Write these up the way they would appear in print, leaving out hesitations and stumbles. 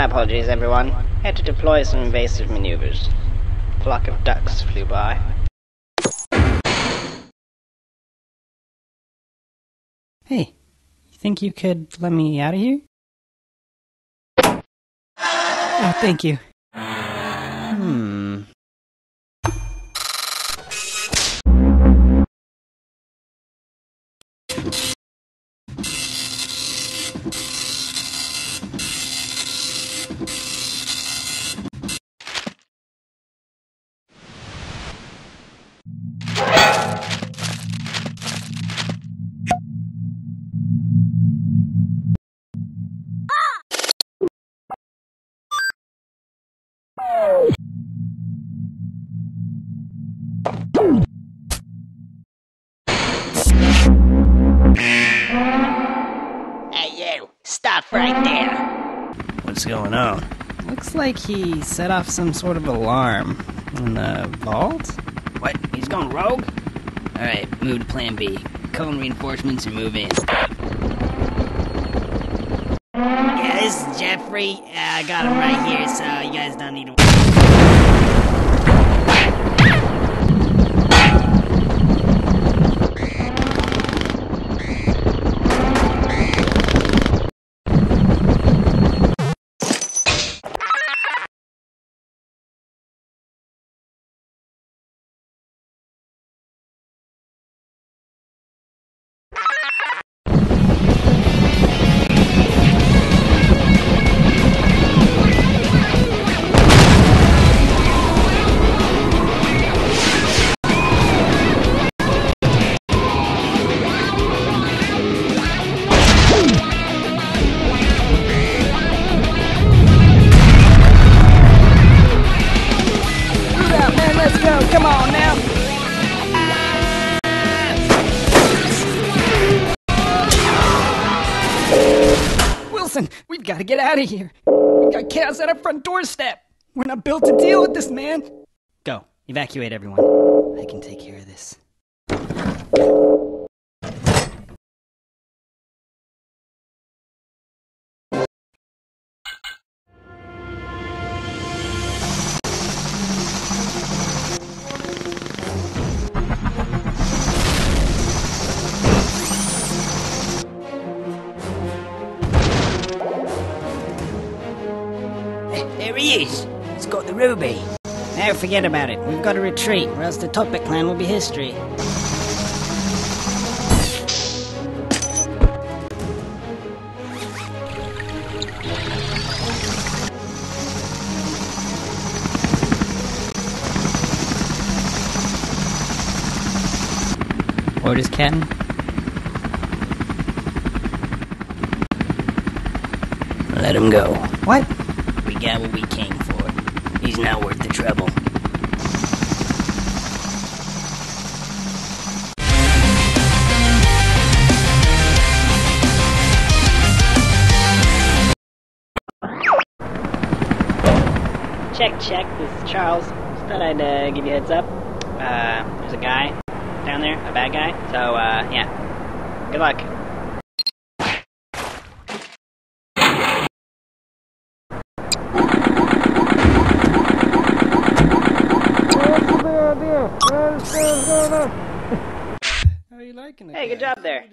apologies, everyone. Had to deploy some invasive maneuvers. A flock of ducks flew by. Hey, you think you could let me out of here? Oh, thank you. Hey you, stop right there! What's going on? Looks like he set off some sort of alarm in the vault? What, he's going rogue? Alright, move to plan B. Call in reinforcements and move in. Yeah, this is Jeffrey. I got him right here, so you guys don't need to... Come on now! Wilson, we've got to get out of here. We've got chaos at our front doorstep. We're not built to deal with this, man. Go, evacuate everyone. I can take care of this. There he is! He's got the ruby! Now forget about it. We've got to retreat, or else the Topic clan will be history. Orders, Captain? Let him go. What? We got what we came for. He's not worth the trouble. Check. This is Charles. Just thought I'd give you a heads up. There's a guy down there, a bad guy. So, yeah. Good luck. How are you liking it? Hey, good job there.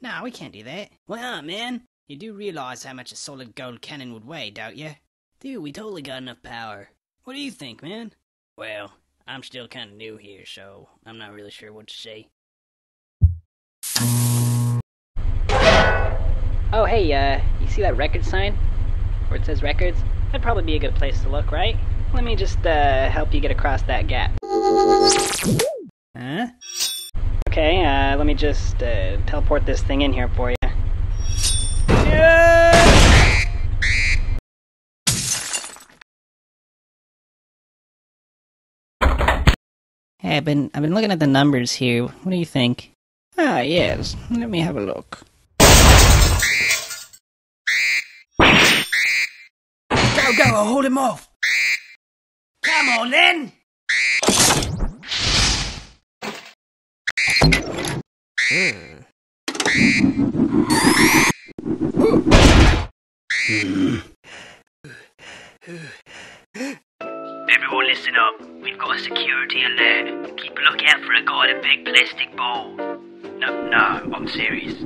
Nah, we can't do that. Why not, man? You do realize how much a solid gold cannon would weigh, don't you? Dude, we totally got enough power. What do you think, man? Well, I'm still kind of new here, so I'm not really sure what to say. Oh, hey, you see that record sign? Where it says records? That'd probably be a good place to look, right? Let me just, help you get across that gap. Huh? Okay, let me just, teleport this thing in here for you. Hey, I've been looking at the numbers here. What do you think? Ah, yes. Let me have a look. Go, I'll hold him off. Come on, then. Everyone listen up. We've got a security alert. Keep a lookout for a guy in a big plastic ball. No, I'm serious.